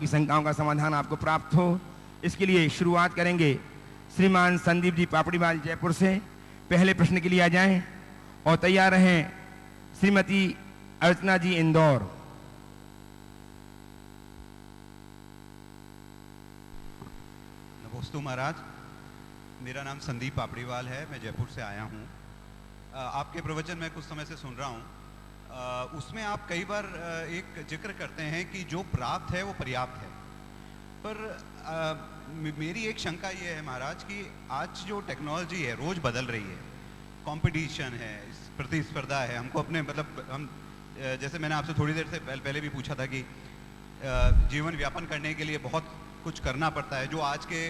आपकी शंकाओं का समाधान आपको प्राप्त हो, इसके लिए शुरुआत करेंगे श्रीमान संदीप जी पापड़ीवाल जयपुर से। पहले प्रश्न के लिए आ जाएं और तैयार रहें श्रीमती अर्चना जी इंदौर। नमस्ते महाराज, मेरा नाम संदीप पापड़ीवाल है, मैं जयपुर से आया हूँ। आपके प्रवचन में कुछ समय से सुन रहा हूँ, उसमें आप कई बार एक जिक्र करते हैं कि जो प्राप्त है वो पर्याप्त है, पर मेरी एक शंका ये है महाराज कि आज जो टेक्नोलॉजी है रोज़ बदल रही है, कंपटीशन है, प्रतिस्पर्धा है, हमको अपने मतलब हम जैसे मैंने आपसे थोड़ी देर से पहले भी पूछा था कि जीवन व्यापन करने के लिए बहुत कुछ करना पड़ता है जो आज के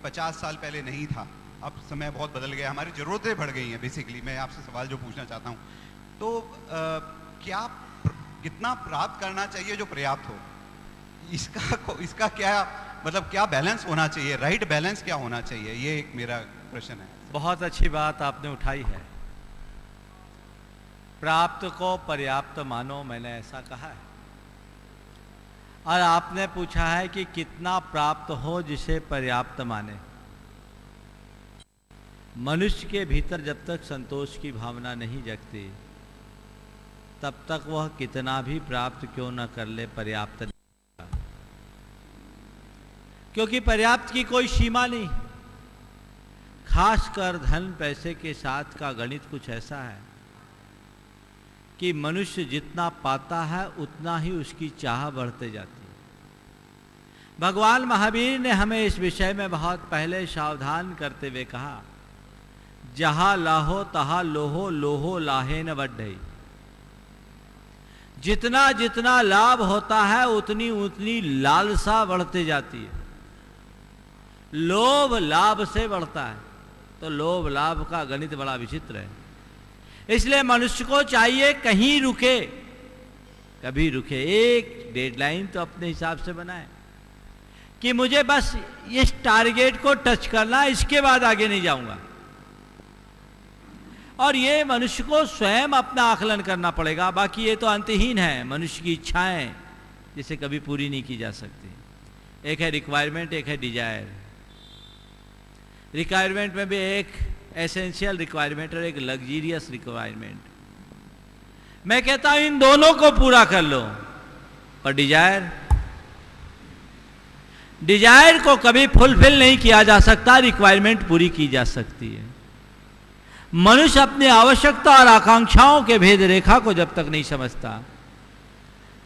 50 साल पहले नहीं था। अब समय बहुत बदल गया, हमारी ज़रूरतें बढ़ गई हैं। बेसिकली मैं आपसे सवाल जो पूछना चाहता हूँ, तो कितना प्राप्त करना चाहिए जो पर्याप्त हो, इसका क्या मतलब क्या बैलेंस होना चाहिए, राइट बैलेंस क्या होना चाहिए, ये एक मेरा प्रश्न है। बहुत अच्छी बात आपने उठाई है। प्राप्त को पर्याप्त मानो, मैंने ऐसा कहा है। और आपने पूछा है कि कितना प्राप्त हो जिसे पर्याप्त माने। मनुष्य के भीतर जब तक संतोष की भावना नहीं जगती तब तक वह कितना भी प्राप्त क्यों न कर ले पर्याप्त नहीं होगा, क्योंकि पर्याप्त की कोई सीमा नहीं। खासकर धन पैसे के साथ का गणित कुछ ऐसा है कि मनुष्य जितना पाता है उतना ही उसकी चाह बढ़ते जाती है। भगवान महावीर ने हमें इस विषय में बहुत पहले सावधान करते हुए कहा, जहां लाहो तहा लोहो, लोहो लाहे न बढ़ई। जितना जितना लाभ होता है उतनी उतनी लालसा बढ़ते जाती है। लोभ लाभ से बढ़ता है, तो लोभ लाभ का गणित बड़ा विचित्र है। इसलिए मनुष्य को चाहिए कहीं रुके, कभी रुके, एक डेडलाइन तो अपने हिसाब से बनाए कि मुझे बस इस टारगेट को टच करना, इसके बाद आगे नहीं जाऊंगा। और ये मनुष्य को स्वयं अपना आकलन करना पड़ेगा, बाकी ये तो अंतहीन है। मनुष्य की इच्छाएं जिसे कभी पूरी नहीं की जा सकती। एक है रिक्वायरमेंट, एक है डिजायर। रिक्वायरमेंट में भी एक एसेंशियल रिक्वायरमेंट और एक लग्जीरियस रिक्वायरमेंट। मैं कहता हूं इन दोनों को पूरा कर लो। पर डिजायर को कभी फुलफिल नहीं किया जा सकता, रिक्वायरमेंट पूरी की जा सकती है। मनुष्य अपनी आवश्यकता और आकांक्षाओं के भेद रेखा को जब तक नहीं समझता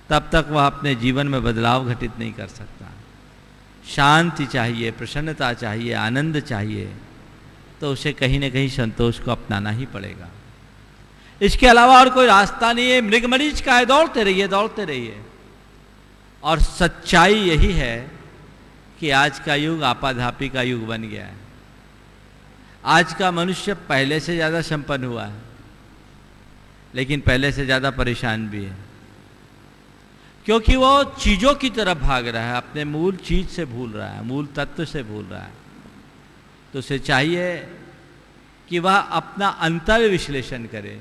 तब तक वह अपने जीवन में बदलाव घटित नहीं कर सकता। शांति चाहिए, प्रसन्नता चाहिए, आनंद चाहिए, तो उसे कहीं ना कहीं संतोष को अपनाना ही पड़ेगा। इसके अलावा और कोई रास्ता नहीं है। मृगमरीच का है, दौड़ते रहिए, दौड़ते रहिए। और सच्चाई यही है कि आज का युग आपाधापी का युग बन गया है। आज का मनुष्य पहले से ज़्यादा संपन्न हुआ है, लेकिन पहले से ज़्यादा परेशान भी है, क्योंकि वो चीज़ों की तरफ भाग रहा है, अपने मूल चीज़ से भूल रहा है, मूल तत्व से भूल रहा है। तो उसे चाहिए कि वह अपना अंतर विश्लेषण करे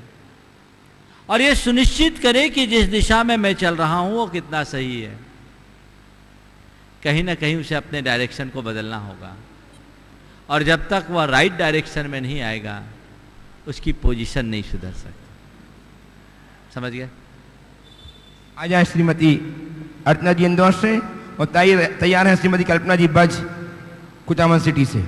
और ये सुनिश्चित करे कि जिस दिशा में मैं चल रहा हूं वो कितना सही है। कहीं ना कहीं उसे अपने डायरेक्शन को बदलना होगा, और जब तक वह राइट डायरेक्शन में नहीं आएगा उसकी पोजीशन नहीं सुधर सकती। समझ गए? आ जाए श्रीमती अर्चना जी इंदौर से, और तैयार है श्रीमती कल्पना जी बज कुचामन सिटी से।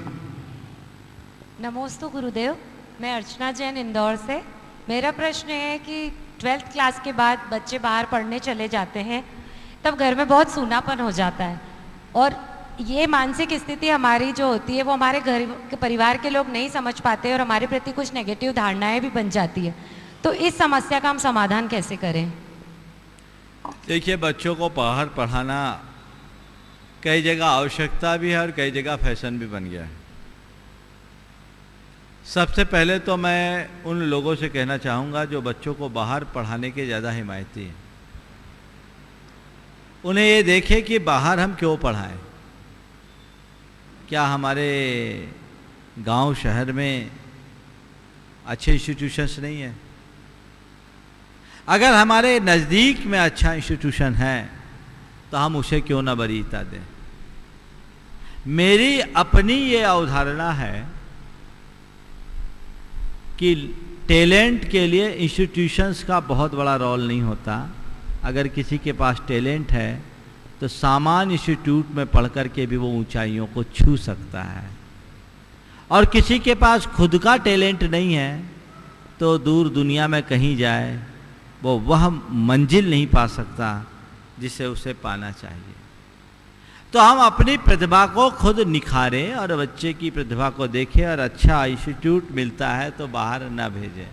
नमोस्तु गुरुदेव, मैं अर्चना जैन इंदौर से। मेरा प्रश्न है कि 12th क्लास के बाद बच्चे बाहर पढ़ने चले जाते हैं, तब घर में बहुत सूनापन हो जाता है, और ये मानसिक स्थिति हमारी जो होती है वो हमारे घर के परिवार के लोग नहीं समझ पाते और हमारे प्रति कुछ नेगेटिव धारणाएं भी बन जाती है। तो इस समस्या का हम समाधान कैसे करें? देखिए, बच्चों को बाहर पढ़ाना कई जगह आवश्यकता भी है और कई जगह फैशन भी बन गया है। सबसे पहले तो मैं उन लोगों से कहना चाहूँगा जो बच्चों को बाहर पढ़ाने के ज़्यादा हिमायती हैं। उन्हें ये देखें कि बाहर हम क्यों पढ़ाएं। क्या हमारे गांव शहर में अच्छे इंस्टीट्यूशंस नहीं हैं? अगर हमारे नज़दीक में अच्छा इंस्टीट्यूशन है तो हम उसे क्यों ना वरीयता दें। मेरी अपनी ये अवधारणा है कि टैलेंट के लिए इंस्टीट्यूशंस का बहुत बड़ा रोल नहीं होता। अगर किसी के पास टैलेंट है तो सामान्य इंस्टीट्यूट में पढ़ कर के भी वो ऊंचाइयों को छू सकता है, और किसी के पास खुद का टैलेंट नहीं है तो दूर दुनिया में कहीं जाए वो वह मंजिल नहीं पा सकता जिसे उसे पाना चाहिए। तो हम अपनी प्रतिभा को खुद निखारें और बच्चे की प्रतिभा को देखें, और अच्छा इंस्टीट्यूट मिलता है तो बाहर ना भेजें,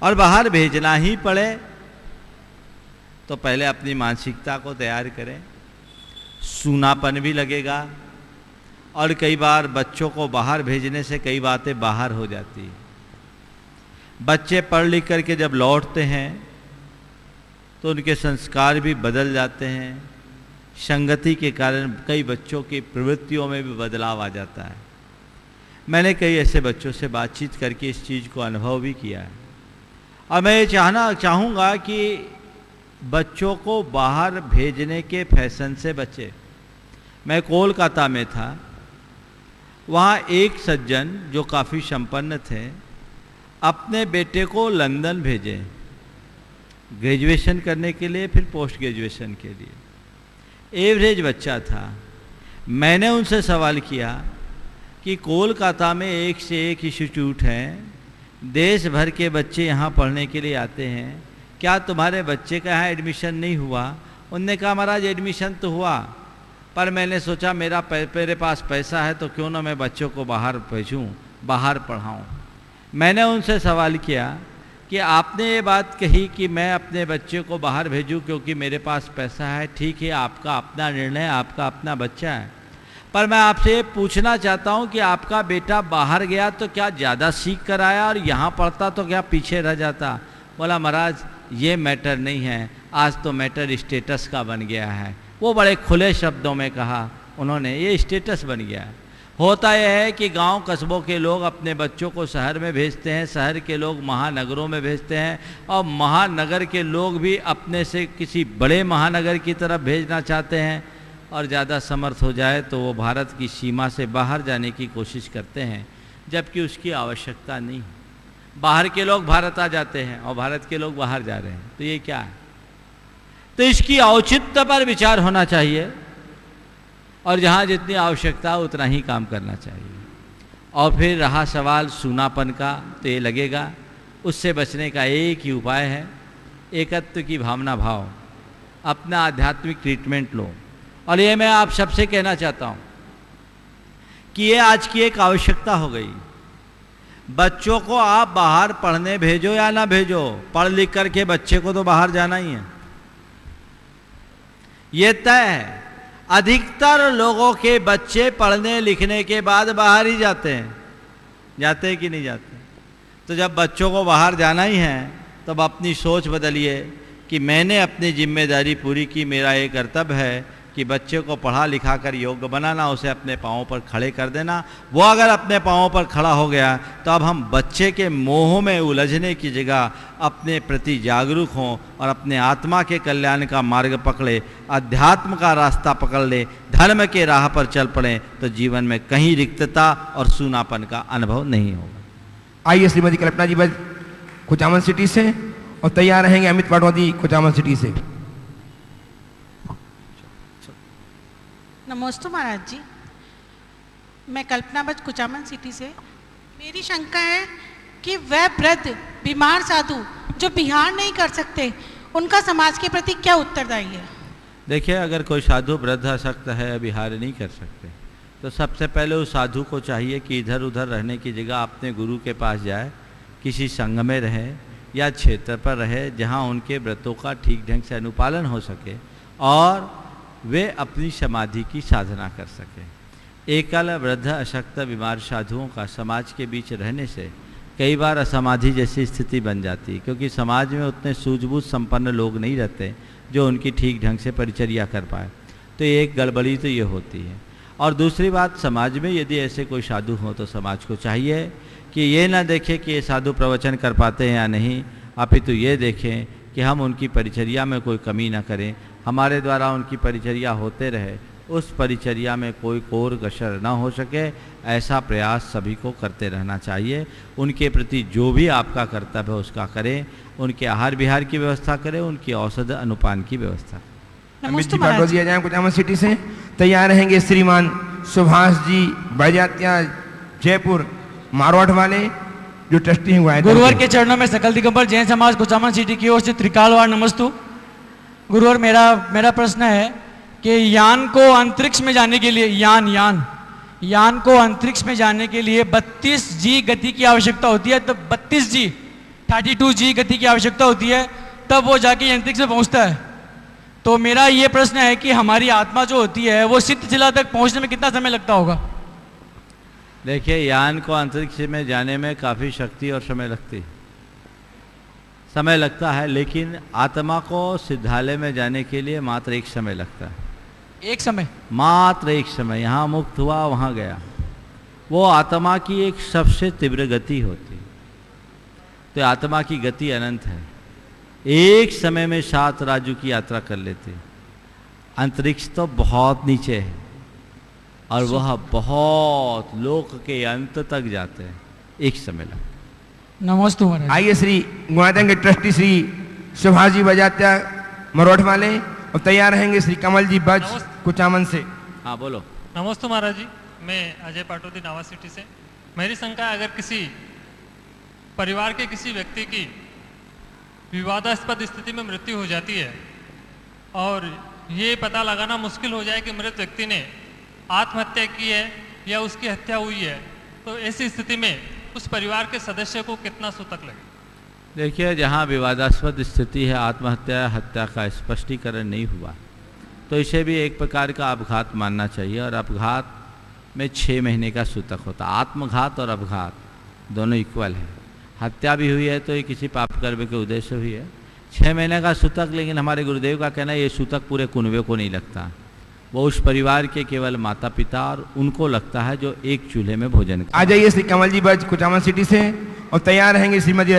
और बाहर भेजना ही पड़े तो पहले अपनी मानसिकता को तैयार करें। सूनापन भी लगेगा, और कई बार बच्चों को बाहर भेजने से कई बातें बाहर हो जाती हैं। बच्चे पढ़ लिख करके जब लौटते हैं तो उनके संस्कार भी बदल जाते हैं। संगति के कारण कई बच्चों की प्रवृत्तियों में भी बदलाव आ जाता है। मैंने कई ऐसे बच्चों से बातचीत करके इस चीज़ को अनुभव भी किया है, और मैं ये चाहूँगा कि बच्चों को बाहर भेजने के फैशन से बचे। मैं कोलकाता में था, वहाँ एक सज्जन जो काफ़ी संपन्न थे अपने बेटे को लंदन भेजे ग्रेजुएशन करने के लिए, फिर पोस्ट ग्रेजुएशन के लिए। एवरेज बच्चा था। मैंने उनसे सवाल किया कि कोलकाता में एक से एक इंस्टीट्यूट हैं, देश भर के बच्चे यहाँ पढ़ने के लिए आते हैं, क्या तुम्हारे बच्चे का यहाँ एडमिशन नहीं हुआ? उनने कहा महाराज एडमिशन तो हुआ, पर मैंने सोचा मेरे पास पैसा है तो क्यों ना मैं बच्चों को बाहर भेजूँ, बाहर पढ़ाऊँ। मैंने उनसे सवाल किया कि आपने ये बात कही कि मैं अपने बच्चे को बाहर भेजूं क्योंकि मेरे पास पैसा है, ठीक है, आपका अपना निर्णय, आपका अपना बच्चा है, पर मैं आपसे ये पूछना चाहता हूं कि आपका बेटा बाहर गया तो क्या ज़्यादा सीख कर आया और यहाँ पढ़ता तो क्या पीछे रह जाता? बोला महाराज ये मैटर नहीं है, आज तो मैटर स्टेटस का बन गया है। वो बड़े खुले शब्दों में कहा उन्होंने, ये स्टेटस बन गया है। होता यह है कि गांव कस्बों के लोग अपने बच्चों को शहर में भेजते हैं, शहर के लोग महानगरों में भेजते हैं, और महानगर के लोग भी अपने से किसी बड़े महानगर की तरफ भेजना चाहते हैं, और ज़्यादा समर्थ हो जाए तो वो भारत की सीमा से बाहर जाने की कोशिश करते हैं, जबकि उसकी आवश्यकता नहीं। बाहर के लोग भारत आ जाते हैं और भारत के लोग बाहर जा रहे हैं, तो ये क्या है? तो इसकी औचित्य पर विचार होना चाहिए, और जहाँ जितनी आवश्यकता है उतना ही काम करना चाहिए। और फिर रहा सवाल सूनापन का, तो ये लगेगा उससे बचने का एक ही उपाय है, एकत्व की भावना भाव, अपना आध्यात्मिक ट्रीटमेंट लो। और ये मैं आप सबसे कहना चाहता हूँ कि ये आज की एक आवश्यकता हो गई। बच्चों को आप बाहर पढ़ने भेजो या ना भेजो, पढ़ लिख करके बच्चे को तो बाहर जाना ही है, ये तय है। अधिकतर लोगों के बच्चे पढ़ने लिखने के बाद बाहर ही जाते हैं, जाते हैं कि नहीं जाते? तो जब बच्चों को बाहर जाना ही है तब अपनी सोच बदलिए कि मैंने अपनी जिम्मेदारी पूरी की, मेरा ये कर्तव्य है कि बच्चे को पढ़ा लिखा कर योग्य बनाना, उसे अपने पाँवों पर खड़े कर देना। वो अगर अपने पाँवों पर खड़ा हो गया तो अब हम बच्चे के मोह में उलझने की जगह अपने प्रति जागरूक हों और अपने आत्मा के कल्याण का मार्ग पकड़े, अध्यात्म का रास्ता पकड़ ले, धर्म के राह पर चल पड़े, तो जीवन में कहीं रिक्तता और सूनापन का अनुभव नहीं होगा। आइए श्रीमती कल्पना जी खुचामन सिटी से, और तैयार रहेंगे अमित पाटवादी खुचामन सिटी से। नमस्ते महाराज जी, मैं कल्पना बज कुचामन सिटी से। मेरी शंका है कि वह वृद्ध बीमार साधु जो बिहार नहीं कर सकते, उनका समाज के प्रति क्या उत्तरदायी है? देखिए, अगर कोई साधु वृद्ध अशक्त है, बिहार नहीं कर सकते, तो सबसे पहले उस साधु को चाहिए कि इधर उधर रहने की जगह अपने गुरु के पास जाए, किसी संघ में रहे या क्षेत्र पर रहे जहाँ उनके व्रतों का ठीक ढंग से अनुपालन हो सके और वे अपनी समाधि की साधना कर सकें। एकल वृद्ध अशक्त बीमार साधुओं का समाज के बीच रहने से कई बार असमाधि जैसी स्थिति बन जाती है, क्योंकि समाज में उतने सूझबूझ संपन्न लोग नहीं रहते जो उनकी ठीक ढंग से परिचर्या कर पाए, तो एक गड़बड़ी तो ये होती है। और दूसरी बात, समाज में यदि ऐसे कोई साधु हो तो समाज को चाहिए कि ये ना देखें कि ये साधु प्रवचन कर पाते हैं या नहीं, अपितु ये देखें कि हम उनकी परिचर्या में कोई कमी ना करें, हमारे द्वारा उनकी परिचर्या होते रहे, उस परिचर्या में कोई कोर कसर ना हो सके, ऐसा प्रयास सभी को करते रहना चाहिए। उनके प्रति जो भी आपका कर्तव्य है उसका करें, उनके आहार विहार की व्यवस्था करें, उनकी औषध अनुपान की व्यवस्था करें। अमित जी पाठवा दिया जाए कुचामन सिटी से। तैयार रहेंगे श्रीमान सुभाष जी बजात्या जयपुर मारवाड़ वाले जो ट्रस्टी हुआ है। गुरुवर के चरणों में सकल दिगंबर जैन समाज कुचामन सिटी की ओर से त्रिकालवार नमस्तु। गुरुवर मेरा प्रश्न है कि यान को अंतरिक्ष में जाने के लिए यान को अंतरिक्ष में जाने के लिए 32 जी गति की आवश्यकता होती है, तब 32 जी गति की आवश्यकता होती है, तब वो जाके अंतरिक्ष में पहुंचता है। तो मेरा ये प्रश्न है कि हमारी आत्मा जो होती है वो सिद्ध जिला तक पहुंचने में कितना समय लगता होगा? देखिए, यान को अंतरिक्ष में जाने में काफ़ी शक्ति और समय लगता है, लेकिन आत्मा को सिद्धालय में जाने के लिए मात्र एक समय लगता है। मात्र एक समय। यहाँ मुक्त हुआ, वहाँ गया। वो आत्मा की एक सबसे तीव्र गति होती। तो आत्मा की गति अनंत है, एक समय में 7 राज्यों की यात्रा कर लेते। अंतरिक्ष तो बहुत नीचे है और वह बहुत लोक के अंत तक जाते हैं, एक समय लगता। नमस्ते महाराज। आइए श्री गुणादन के ट्रस्टी श्री सुभाष जी बजात्या मरोठ वाले, और तैयार रहेंगे श्री कमल जी बज कुचामन से। हाँ बोलो। नमस्ते महाराज जी, मैं अजय पाटोदी नावा सिटी से। मेरी शंका, अगर किसी परिवार के किसी व्यक्ति की विवादास्पद स्थिति में मृत्यु हो जाती है और ये पता लगाना मुश्किल हो जाए कि मृत व्यक्ति ने आत्महत्या की है या उसकी हत्या हुई है, तो ऐसी स्थिति में उस परिवार के सदस्य को कितना सूतक लगे? देखिए, जहाँ विवादास्पद स्थिति है, आत्महत्या या हत्या का स्पष्टीकरण नहीं हुआ, तो इसे भी एक प्रकार का अपघात मानना चाहिए। और अपघात में 6 महीने का सूतक होता। आत्मघात और अपघात दोनों इक्वल है। हत्या भी हुई है तो ये किसी पाप कर्म के उद्देश्य हुई है, 6 महीने का सूतक। लेकिन हमारे गुरुदेव का कहना है ये सूतक पूरे कुनबे को नहीं लगता, वो उस परिवार के केवल माता पिता और उनको लगता है जो एक चूल्हे में भोजन करते। आ जाइए श्री कमल जी बज कुचामन सिटी से, और तैयार रहेंगे श्रीमती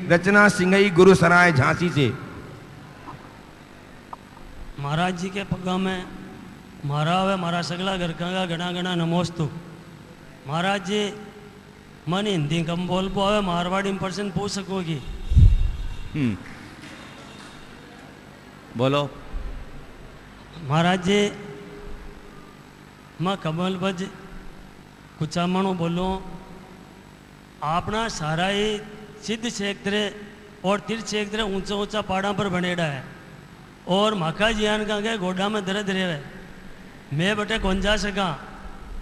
रचना सिंघई गुरु सराय झांसी से। महाराज जी के पगा में मारा सगला घर का घना घना नमोस्तु। महाराज जी, मन हिंदी कम बोल पावे, मारवाड़ी में पर्सन पूछ सकोगी? बोलो। महाराज जी, मैं कमल बज कुचामणु बोलूँ। अपना सारा ही सिद्ध क्षेत्र और तीर्थ क्षेत्र ऊंचा ऊंचा पहाड़ा पर बनेड़ा है, और माखा जियान का के गोडा में दर्द रहे, मैं बटे कौन जा सका,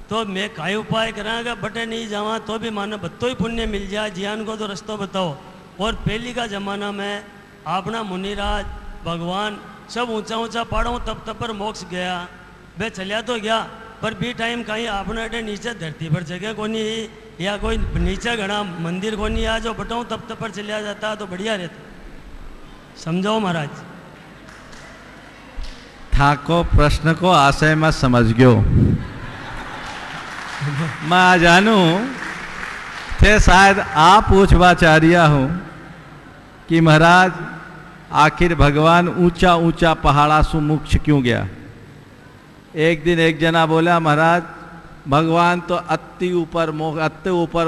तो मैं काई उपाय करांगा बटे नहीं जावा तो भी माने बत्तो ही पुण्य मिल जाए। जियान को तो रस्तो बताओ। और पहली का जमाना में अपना मुनिराज भगवान सब ऊंचा ऊंचा पहाड़ों तप तप पर मोक्ष गया। वे चलिया तो गया, पर भी टाइम कहीं अपने अटे नीचे धरती पर जगह को नहीं, या कोई नीचे घना मंदिर को नहीं, आ जो बटाऊँ तप तप पर चलिया जाता तो बढ़िया रहता। समझाओ महाराज। ठाको प्रश्न को आशय में समझ गयो। मैं जानू थे शायद आप पूछवाचार्य हूँ कि महाराज आखिर भगवान ऊंचा ऊंचा पहाड़ा सु मोक्ष क्यों गया। एक दिन एक जना बोला, महाराज भगवान तो अति ऊपर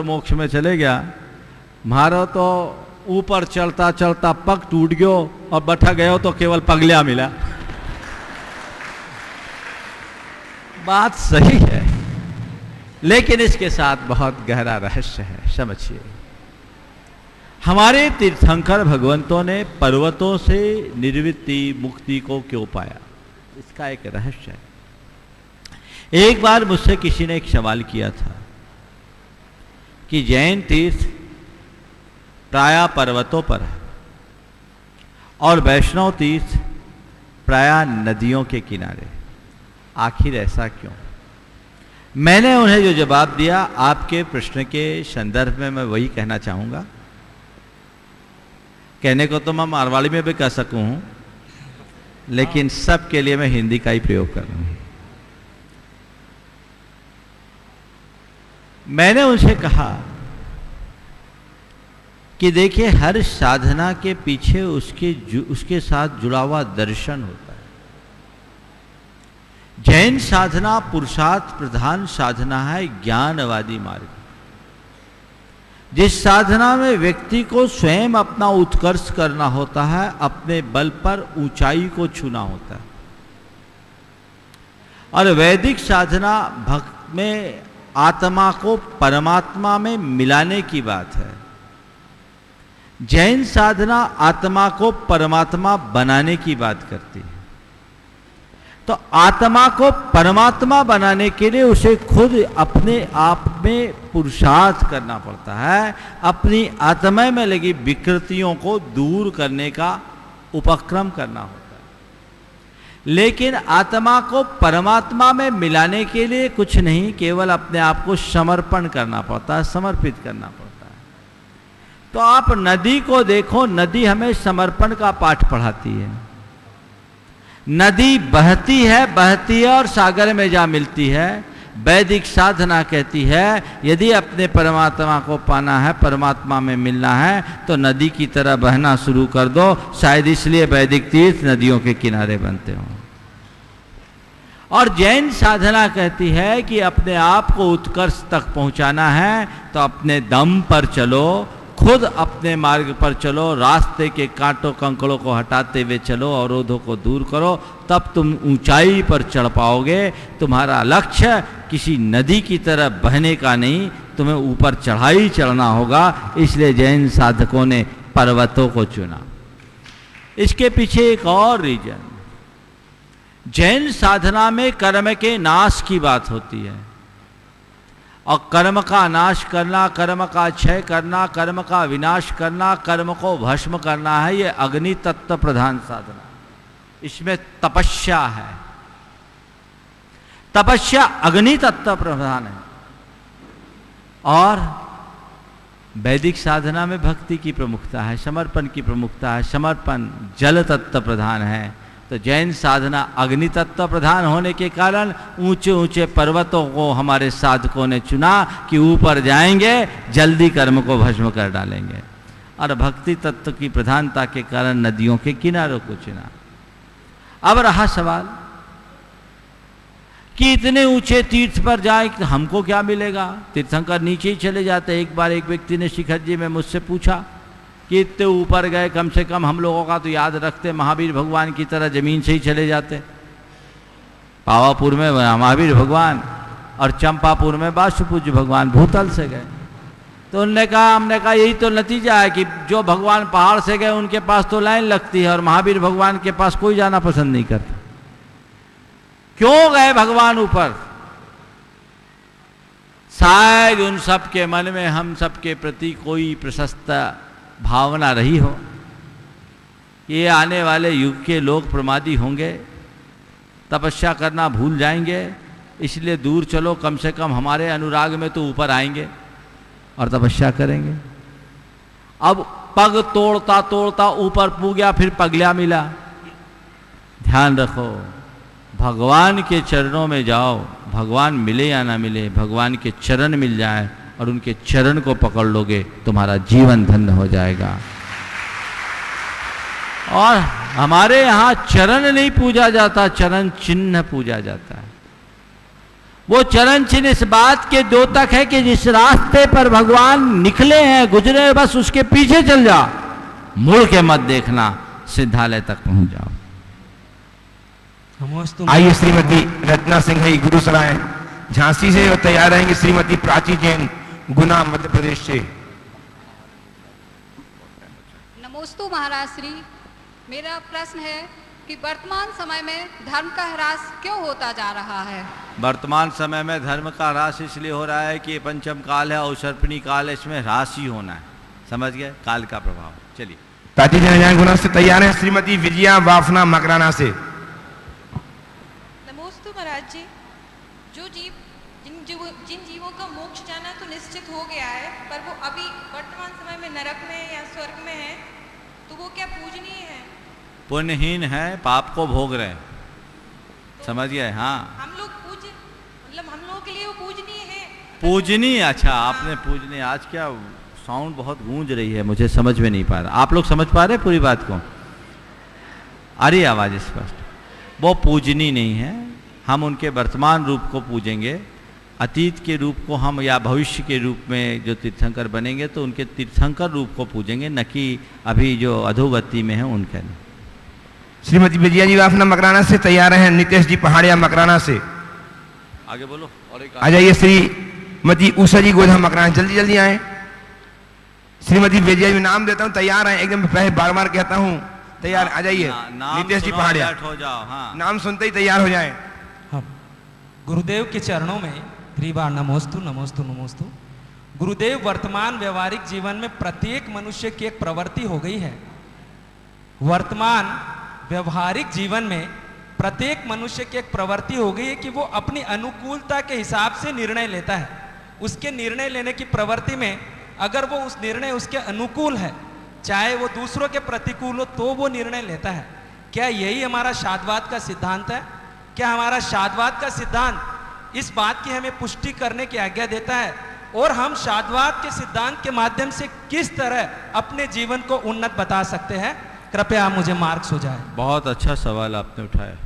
मोक्ष में चले गया, मारो तो ऊपर चलता चलता पग टूट गयो और बैठा गयो तो केवल पगलिया मिला। बात सही है, लेकिन इसके साथ बहुत गहरा रहस्य है, समझिए। हमारे तीर्थंकर भगवंतों ने पर्वतों से निर्वृत्ति मुक्ति को क्यों पाया, इसका एक रहस्य है। एक बार मुझसे किसी ने एक सवाल किया था कि जैन तीर्थ प्रायः पर्वतों पर है और वैष्णव तीर्थ प्रायः नदियों के किनारे, आखिर ऐसा क्यों? मैंने उन्हें जो जवाब दिया, आपके प्रश्न के संदर्भ में मैं वही कहना चाहूँगा। कहने को तो मैं मारवाड़ी में भी कह सकूँ, लेकिन सबके लिए मैं हिंदी का ही प्रयोग कर रहा हूँ। मैंने उनसे कहा कि देखिए, हर साधना के पीछे उसके साथ जुड़ा हुआ दर्शन होता है। जैन साधना पुरुषार्थ प्रधान साधना है, ज्ञानवादी मार्ग। जिस साधना में व्यक्ति को स्वयं अपना उत्कर्ष करना होता है, अपने बल पर ऊंचाई को छूना होता है। और वैदिक साधना भक्त में आत्मा को परमात्मा में मिलाने की बात है। जैन साधना आत्मा को परमात्मा बनाने की बात करती है। तो आत्मा को परमात्मा बनाने के लिए उसे खुद अपने आप में पुरुषार्थ करना पड़ता है, अपनी आत्मा में लगी विकृतियों को दूर करने का उपक्रम करना होता है। लेकिन आत्मा को परमात्मा में मिलाने के लिए कुछ नहीं, केवल अपने आप को समर्पण करना पड़ता है, समर्पित करना पड़ता है। तो आप नदी को देखो, नदी हमें समर्पण का पाठ पढ़ाती है। नदी बहती है और सागर में जा मिलती है। वैदिक साधना कहती है यदि अपने परमात्मा को पाना है, परमात्मा में मिलना है, तो नदी की तरह बहना शुरू कर दो। शायद इसलिए वैदिक तीर्थ नदियों के किनारे बनते हों। और जैन साधना कहती है कि अपने आप को उत्कर्ष तक पहुंचाना है तो अपने दम पर चलो, खुद अपने मार्ग पर चलो, रास्ते के कांटों कंकड़ों को हटाते हुए चलो, अवरोधों को दूर करो, तब तुम ऊंचाई पर चढ़ पाओगे। तुम्हारा लक्ष्य किसी नदी की तरह बहने का नहीं, तुम्हें ऊपर चढ़ाई चढ़ना होगा। इसलिए जैन साधकों ने पर्वतों को चुना। इसके पीछे एक और रीजन, जैन साधना में कर्म के नाश की बात होती है। और कर्म का नाश करना, कर्म का क्षय करना, कर्म का विनाश करना, कर्म को भस्म करना है, ये अग्नि तत्व प्रधान साधना। इसमें तपस्या है, तपस्या अग्नि तत्व प्रधान है। और वैदिक साधना में भक्ति की प्रमुखता है, समर्पण की प्रमुखता है, समर्पण जल तत्व प्रधान है। तो जैन साधना अग्नि तत्व प्रधान होने के कारण ऊंचे ऊंचे पर्वतों को हमारे साधकों ने चुना कि ऊपर जाएंगे, जल्दी कर्म को भस्म कर डालेंगे। और भक्ति तत्व की प्रधानता के कारण नदियों के किनारों को चुना। अब रहा सवाल कि इतने ऊंचे तीर्थ पर जाए तो हमको क्या मिलेगा? तीर्थंकर नीचे ही चले जाते। एक बार एक व्यक्ति ने शिखर जी में मुझसे पूछा कि इतने ऊपर गए, कम से कम हम लोगों का तो याद रखते, महावीर भगवान की तरह जमीन से ही चले जाते। पावापुर में महावीर भगवान और चंपापुर में वासुपूज्य भगवान भूतल से गए। तो हमने कहा यही तो नतीजा है कि जो भगवान पहाड़ से गए उनके पास तो लाइन लगती है और महावीर भगवान के पास कोई जाना पसंद नहीं करता। क्यों गए भगवान ऊपर? शायद उन सब के मन में हम सब के प्रति कोई प्रशस्त भावना रही हो। ये आने वाले युग के लोग प्रमादी होंगे, तपस्या करना भूल जाएंगे, इसलिए दूर चलो, कम से कम हमारे अनुराग में तो ऊपर आएंगे और तपस्या करेंगे। अब पग तोड़ता तोड़ता ऊपर पूग्या, फिर पगल्या मिला। ध्यान रखो, भगवान के चरणों में जाओ, भगवान मिले या ना मिले, भगवान के चरण मिल जाए और उनके चरण को पकड़ लोगे, तुम्हारा जीवन धन्य हो जाएगा। और हमारे यहाँ चरण नहीं पूजा जाता, चरण चिन्ह पूजा जाता है। वो चरण चिन्ह इस बात के द्योतक है कि जिस रास्ते पर भगवान निकले हैं, गुजरे, बस उसके पीछे चल जा, मुड़ के मत देखना, सिद्धालय तक पहुंच जाओ। आइए श्रीमती रत्ना सिंह गुरुसराय झांसी से और तैयार रहेंगे श्रीमती प्राची जैन गुना मध्य प्रदेश से। नमोस्तु महाराज श्री। मेरा प्रश्न है कि वर्तमान समय में धर्म का ह्रास क्यों होता जा रहा है? वर्तमान समय में धर्म का ह्रास इसलिए हो रहा है कि पंचम काल है, अवसर्पिणी काल है, इसमें ह्रास ही होना है। समझ गए? काल का प्रभाव। चलिए, प्राची जैन गुना से तैयार है श्रीमती विजया वाफना मकराना से। महाराज जी, जो जीव जिन जीवों का मोक्ष जाना तो निश्चित हो गया है, पर वो अभी वर्तमान समय में नरक में या स्वर्ग में है, तो वो क्या पूजनीय है? पुण्यहीन है, पाप को भोग रहे हैं। समझ गए? हाँ, हम लोग मतलब हम लोगों के लिए वो पूजनीय है। पूजनीय? अच्छा, आपने पूजनीय, आज क्या साउंड बहुत गूंज रही है, मुझे समझ में नहीं पा रहा। आप लोग समझ पा रहे पूरी बात को? आ रही आवाज स्पष्ट? वो पूजनीय नहीं है, हम उनके वर्तमान रूप को पूजेंगे, अतीत के रूप को हम या भविष्य के रूप में जो तीर्थंकर बनेंगे तो उनके तीर्थंकर रूप को पूजेंगे, न कि अभी जो अधोगति में है उनके नहीं। श्रीमती विजया जी वाफना मकराना से तैयार हैं, नितेश जी पहाड़िया मकराना से। आगे बोलो। और एक आ जाइए श्रीमती उषा जी गोधा मकराना, जल्दी जल्दी आए। श्रीमती विजया जी नाम देता हूँ, तैयार हैं एकदम, पहले बार बार कहता हूँ तैयार। आ जाइए नितेश जी पहाड़िया, हो जाओ। हाँ, नाम सुनते ही तैयार हो जाए। हाँ, गुरुदेव के चरणों में त्रिबार नमोस्तु नमोस्तु नमोस्तु। गुरुदेव, वर्तमान व्यवहारिक जीवन में प्रत्येक मनुष्य की एक प्रवृत्ति हो गई है। वर्तमान व्यवहारिक जीवन में प्रत्येक मनुष्य की एक प्रवृत्ति हो गई है कि वो अपनी अनुकूलता के हिसाब से निर्णय लेता है। उसके निर्णय लेने की प्रवृत्ति में अगर वो उस निर्णय उसके अनुकूल है, चाहे वो दूसरों के प्रतिकूल हो, तो वो निर्णय लेता है। क्या यही हमारा शादवाद का सिद्धांत है? क्या हमारा शादवाद का सिद्धांत इस बात की हमें पुष्टि करने की आज्ञा देता है? और हम शादवाद के सिद्धांत के माध्यम से किस तरह अपने जीवन को उन्नत बता सकते हैं? कृपया मुझे मार्ग सुझाएं। बहुत अच्छा सवाल आपने उठाया।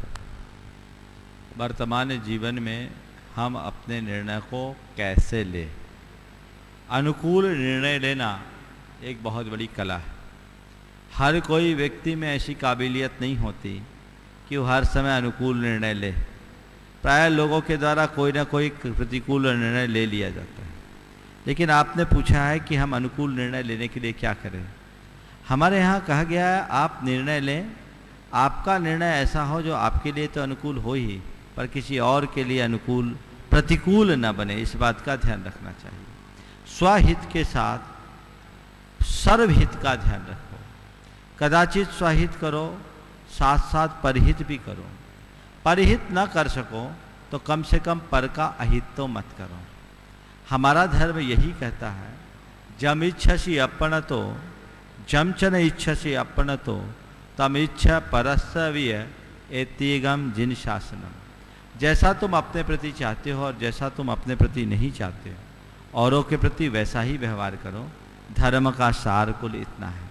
वर्तमान जीवन में हम अपने निर्णय को कैसे लें? अनुकूल निर्णय लेना एक बहुत बड़ी कला है। हर कोई व्यक्ति में ऐसी काबिलियत नहीं होती कि वो हर समय अनुकूल निर्णय ले। प्राय लोगों के द्वारा कोई ना कोई प्रतिकूल निर्णय ले लिया जाता है। लेकिन आपने पूछा है कि हम अनुकूल निर्णय लेने के लिए क्या करें। हमारे यहाँ कहा गया है आप निर्णय लें, आपका निर्णय ऐसा हो जो आपके लिए तो अनुकूल हो ही, पर किसी और के लिए अनुकूल प्रतिकूल न बने, इस बात का ध्यान रखना चाहिए। स्वहित के साथ सर्वहित का ध्यान रखो। कदाचित स्वहित करो, साथ साथ परहित भी करो। परहित न कर सको तो कम से कम पर का अहित तो मत करो। हमारा धर्म यही कहता है, जम इच्छसी अपनतो जमचन इच्छसी अपनतो तम इच्छा परस्वीय एतिगम जिन शासनम। जैसा तुम अपने प्रति चाहते हो और जैसा तुम अपने प्रति नहीं चाहते हो, औरों के प्रति वैसा ही व्यवहार करो। धर्म का सार कुल इतना है।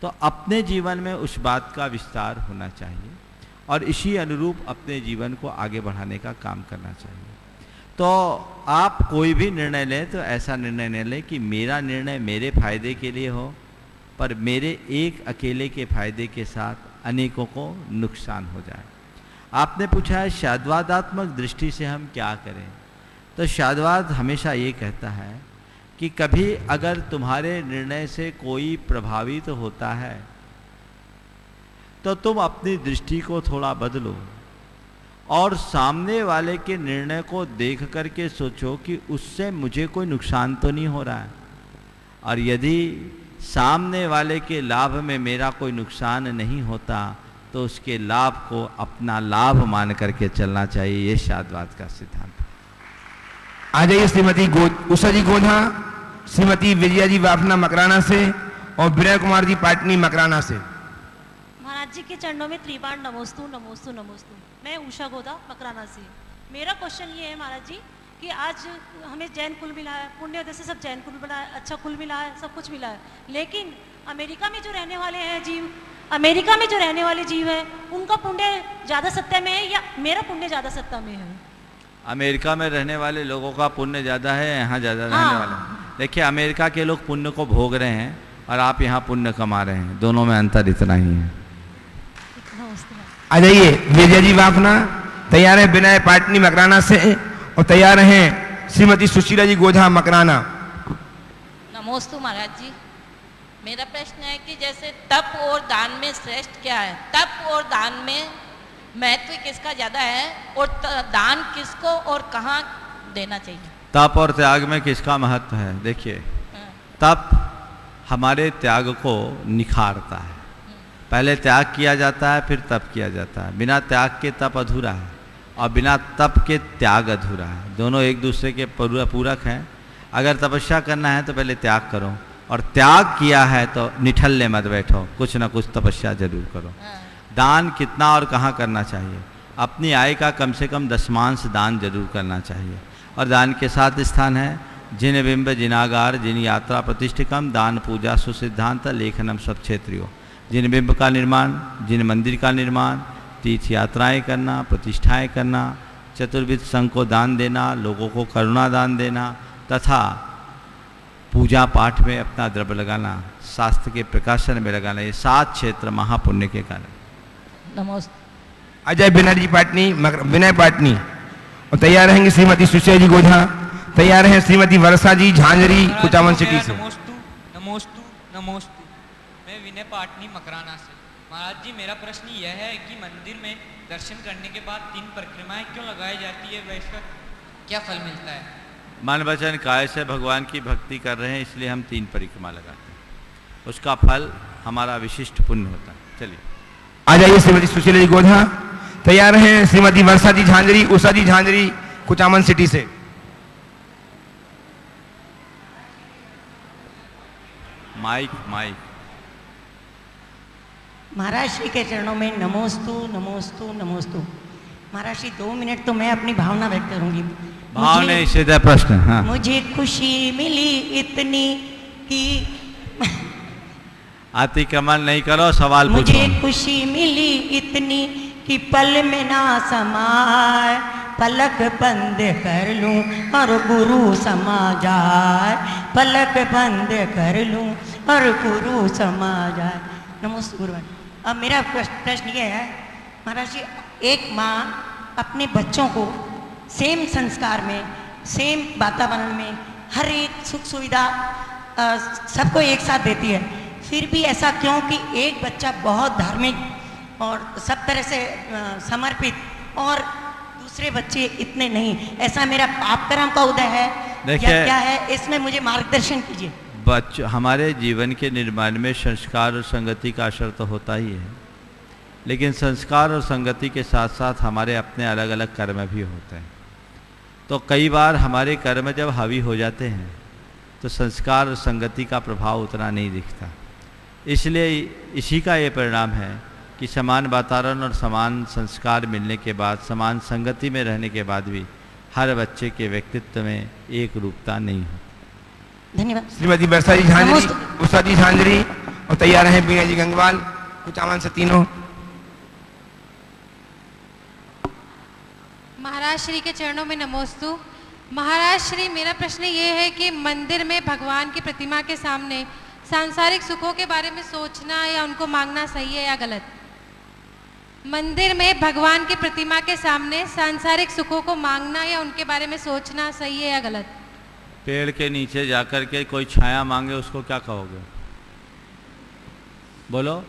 तो अपने जीवन में उस बात का विस्तार होना चाहिए और इसी अनुरूप अपने जीवन को आगे बढ़ाने का काम करना चाहिए। तो आप कोई भी निर्णय लें तो ऐसा निर्णय न लें कि मेरा निर्णय मेरे फायदे के लिए हो, पर मेरे एक अकेले के फायदे के साथ अनेकों को नुकसान हो जाए। आपने पूछा है शादवादात्मक दृष्टि से हम क्या करें। तो शादवाद हमेशा ये कहता है कि कभी अगर तुम्हारे निर्णय से कोई प्रभावित होता है तो तुम अपनी दृष्टि को थोड़ा बदलो और सामने वाले के निर्णय को देख करके सोचो कि उससे मुझे कोई नुकसान तो नहीं हो रहा है, और यदि सामने वाले के लाभ में मेरा कोई नुकसान नहीं होता तो उसके लाभ को अपना लाभ मान करके चलना चाहिए। ये शादवाद का सिद्धांत। आ जाइए श्रीमती उषा जी गोधा, श्रीमती विजया जी वाफना मकराना से और विनय कुमार जी पाटनी मकराना से। महाराज जी के चरणों में त्रिबार नमोस्तु नमोस्तु नमोस्तु। मैं उषा गोधा मकराना से। मेरा क्वेश्चन ये है महाराज जी कि आज हमें जैन कुल मिला है, पुण्योदय से सब जैन कुल मिला है, अच्छा कुल मिला है, सब कुछ मिला है, लेकिन अमेरिका में जो रहने वाले हैं जीव, अमेरिका में जो रहने वाले जीव हैं, उनका पुण्य ज़्यादा सत्ता में है या मेरा पुण्य ज़्यादा सत्ता में है? अमेरिका में रहने वाले लोगों का पुण्य ज़्यादा है, यहाँ ज़्यादा रहने वाले। देखिए, अमेरिका के लोग पुण्य को भोग रहे हैं और आप यहाँ पुण्य कमा रहे हैं, दोनों में अंतर इतना ही है। आ जाइए विजय जी वाफना, तैयार है विनय पाटनी मकराना से और तैयार हैं श्रीमती सुशीला जी गोधा मकराना। नमोस्तु महाराज जी। मेरा प्रश्न है कि जैसे तप और दान में श्रेष्ठ क्या है? तप और दान में महत्व किसका ज्यादा है और दान किसको और कहाँ देना चाहिए? तप और त्याग में किसका महत्व है? देखिए, तप हमारे त्याग को निखारता है। पहले त्याग किया जाता है, फिर तप किया जाता है। बिना त्याग के तप अधूरा है और बिना तप के त्याग अधूरा है। दोनों एक दूसरे के पूरक हैं। अगर तपस्या करना है तो पहले त्याग करो, और त्याग किया है तो निठल्ले मत बैठो, कुछ ना कुछ तपस्या जरूर करो। दान कितना और कहाँ करना चाहिए? अपनी आय का कम से कम 10मांश दान जरूर करना चाहिए। और दान के 7 स्थान है: जिन बिंब जिनागार जिन यात्रा प्रतिष्ठिकम दान पूजा सुसिद्धांत लेखनम सब क्षेत्रियों। जिन बिंब का निर्माण, जिन मंदिर का निर्माण, तीर्थ यात्राएं करना, प्रतिष्ठाएं करना, चतुर्विध संघ को दान देना, लोगों को करुणा दान देना तथा पूजा पाठ में अपना द्रव्य लगाना, शास्त्र के प्रकाशन में लगाना, ये 7 क्षेत्र महापुण्य के कारण। नमस्ते। अजय बनर्जी पाटनी, विनय पाटनी, और तैयार रहेंगे श्रीमती सुशय जी गोझा, तैयार हैं श्रीमती वर्षा जी झांझरी कुचामन सिटी से। नमोस्तु नमोस्तु नमोस्तु। मैं विनय पाटनी मकराना से। महाराज जी, मेरा प्रश्न यह है कि मंदिर में दर्शन करने के बाद 3 परिक्रमाएं क्यों लगाई जाती है, वैसा क्या फल मिलता है? मन वचन काय से भगवान की भक्ति कर रहे हैं, इसलिए हम 3 परिक्रमा लगाते हैं, उसका फल हमारा विशिष्ट पुण्य होता है। चलिए आ जाइए श्रीमती सुशीला जी गोझा, तैयार हैं श्रीमती वर्षा जी झांझरी, उषा जी झांझरी कुचामन सिटी से। Mic mic. महाराज श्री के चरणों में नमोस्तु नमोस्तु नमोस्तु। महाराज श्री 2 मिनट तो मैं अपनी भावना व्यक्त करूंगी। भाव नहीं, सीधा प्रश्न। हाँ। मुझे खुशी मिली इतनी कि अतिक्रमण नहीं करो, सवाल पूछो। मुझे खुशी मिली इतनी कि पल में ना समाए, पलक बंद कर लूं और गुरु समा जाए, पलक बंद कर लूं और गुरु समा जाए। नमस्ते गुरुवार। अब मेरा प्रश्न ये है महाराज जी, एक माँ अपने बच्चों को सेम संस्कार में, सेम वातावरण में, हर एक सुख सुविधा सबको एक साथ देती है, फिर भी ऐसा क्यों कि एक बच्चा बहुत धार्मिक और सब तरह से समर्पित और दूसरे बच्चे इतने नहीं? ऐसा मेरा पाप कर्म का उदय है या क्या है? इसमें मुझे मार्गदर्शन कीजिए। हमारे जीवन के निर्माण में संस्कार और संगति का असर तो होता ही है, लेकिन संस्कार और संगति के साथ साथ हमारे अपने अलग अलग कर्म भी होते हैं। तो कई बार हमारे कर्म जब हावी हो जाते हैं तो संस्कार और संगति का प्रभाव उतना नहीं दिखता। इसलिए इसी का ये परिणाम है कि समान वातावरण और समान संस्कार मिलने के बाद, समान संगति में रहने के बाद भी हर बच्चे के व्यक्तित्व में एक रूपता नहीं होती। धन्यवाद। श्रीमती वर्षा जी झांझरी, उषा जी झांझरी, और तैयार हैं बीना जी गंगवाल कुचामन से तीनों। महाराज श्री के चरणों में नमोस्तु। महाराज श्री, मेरा प्रश्न ये है कि मंदिर में भगवान की प्रतिमा के सामने सांसारिक सुखों के बारे में सोचना या उनको मांगना सही है या गलत? मंदिर में भगवान की प्रतिमा के सामने सांसारिक सुखों को मांगना या उनके बारे में सोचना सही है या गलत? पेड़ के नीचे जाकर के कोई छाया मांगे उसको क्या कहोगे? बोलो।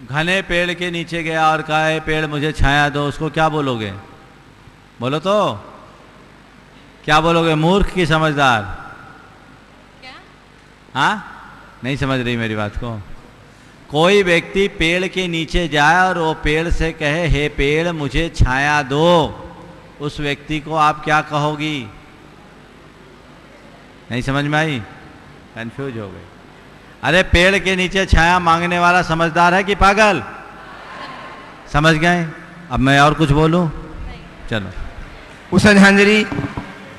घने पेड़ के नीचे गया और कहा है पेड़ मुझे छाया दो, उसको क्या बोलोगे? बोलो तो क्या बोलोगे? मूर्ख की समझदार? क्या? हाँ, नहीं समझ रही मेरी बात को? कोई व्यक्ति पेड़ के नीचे जाए और वो पेड़ से कहे हे पेड़ मुझे छाया दो, उस व्यक्ति को आप क्या कहोगी? नहीं समझ में आई? कंफ्यूज हो गई। अरे पेड़ के नीचे छाया मांगने वाला समझदार है कि पागल? समझ गए? अब मैं और कुछ बोलूं? चलो। उषा झांझरी,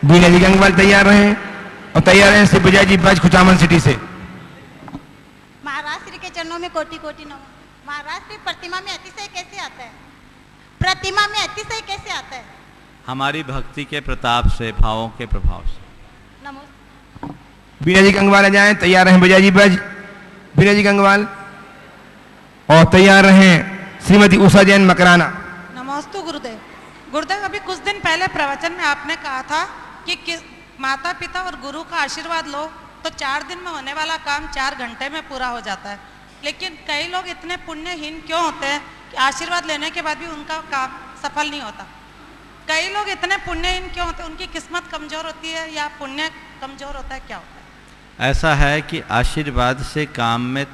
बीना जी गंगवाल तैयार रहे, और तैयार हैं श्री विजय जी बज कुचामन सिटी से। महाराज श्री के चरणों में कोटि कोटि नमन। महाराज श्री, प्रतिमा में अतिशय कैसे आता है? प्रतिमा में अतिशय कैसे आता है? हमारी भक्ति के प्रताप से, भावों के प्रभाव से। बीना जी गंगवाल आ जाए, तैयार हैं विजय जी बज, बीना जी गंगवाल, और तैयार रहें श्रीमती उषा जैन मकराना। नमस्ते गुरुदेव। गुरुदेव, अभी कुछ दिन पहले प्रवचन में आपने कहा था कि माता पिता और गुरु का आशीर्वाद लो तो 4 दिन में होने वाला काम 4 घंटे में पूरा हो जाता है। लेकिन कई लोग इतने पुण्यहीन क्यों होते हैं कि आशीर्वाद लेने के बाद भी उनका काम सफल नहीं होता? कई लोग इतने पुण्यहीन क्यों होते हैं? उनकी किस्मत कमजोर होती है या पुण्य कमजोर होता है, क्या होता है? ऐसा है कि आशीर्वाद से काम में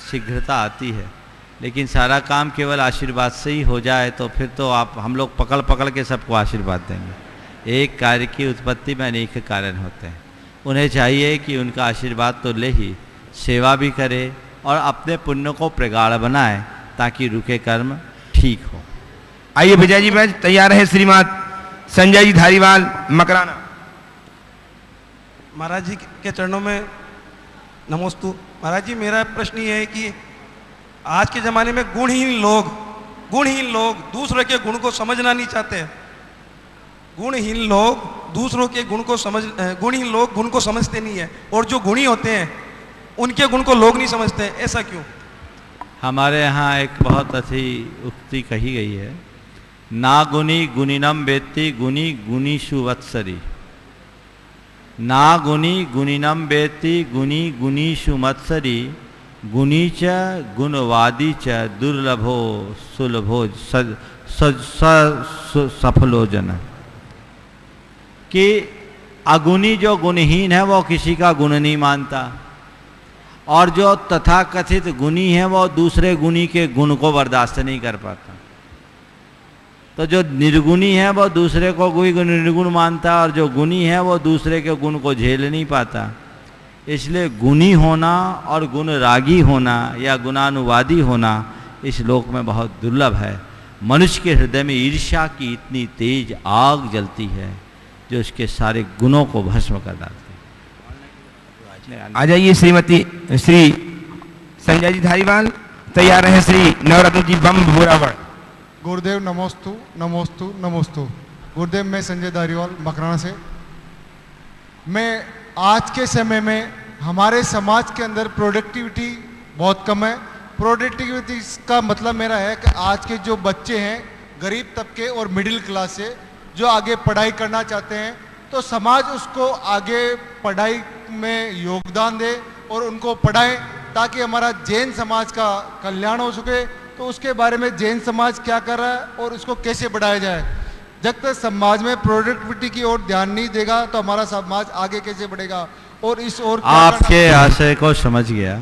शीघ्रता आती है, लेकिन सारा काम केवल आशीर्वाद से ही हो जाए तो फिर तो हम लोग पकड़ पकड़ के सबको आशीर्वाद देंगे। एक कार्य की उत्पत्ति में अनेक कारण होते हैं। उन्हें चाहिए कि उनका आशीर्वाद तो ले ही, सेवा भी करे और अपने पुण्य को प्रगाढ़ बनाए ताकि रुके कर्म ठीक हो। आइए विजय जी बैज, तैयार है श्रीमान संजय जी धारीवाल मकराना। महाराज जी के चरणों में नमोस्तु। महाराज जी, मेरा प्रश्न ये है कि आज के ज़माने में गुणहीन लोग दूसरे के गुण को समझना नहीं चाहते हैं। गुणहीन लोग दूसरों के गुण को गुणहीन लोग गुण को समझते नहीं है, और जो गुणी होते हैं उनके गुण को लोग नहीं समझते, ऐसा क्यों? हमारे यहाँ एक बहुत अच्छी उक्ति कही गई है, ना गुणी गुणिनम वेत्ति गुणी गुणीषु वत्सरी। ना गुणी गुणिनम वेत्ति गुणी गुणीषु मत्सरी, गुणी च गुणवादी च दुर्लभो सुलभो सफलो जन। कि अगुणी जो गुणहीन है वो किसी का गुण नहीं मानता, और जो तथाकथित गुणी है वो दूसरे गुणी के गुण को बर्दाश्त नहीं कर पाता। तो जो निर्गुणी है वो दूसरे को कोई निर्गुण मानता, और जो गुणी है वो दूसरे के गुण को झेल नहीं पाता। इसलिए गुणी होना और गुण रागी होना या गुणानुवादी होना इस लोक में बहुत दुर्लभ है। मनुष्य के हृदय में ईर्ष्या की इतनी तेज आग जलती है जो उसके सारे गुणों को भस्म कर डालती है। आ जाइए श्री संजय जी धारीवाल, तैयार हैं श्री नवरत्न जी बम बुरावड़। गुरुदेव नमोस्तु नमोस्तु नमोस्तु। गुरुदेव मैं संजय धारीवाल मकराना से। मैं आज के समय में हमारे समाज के अंदर प्रोडक्टिविटी बहुत कम है। प्रोडक्टिविटी का मतलब मेरा है कि आज के जो बच्चे हैं गरीब तबके और मिडिल क्लास से जो आगे पढ़ाई करना चाहते हैं, तो समाज उसको आगे पढ़ाई में योगदान दे और उनको पढ़ाएं ताकि हमारा जैन समाज का कल्याण हो सके। तो उसके बारे में जैन समाज क्या कर रहा है और उसको कैसे बढ़ाया जाए। जब तक समाज में प्रोडक्टिविटी की ओर ध्यान नहीं देगा तो हमारा समाज आगे कैसे बढ़ेगा। और इस ओर आपके आशय को समझ गया,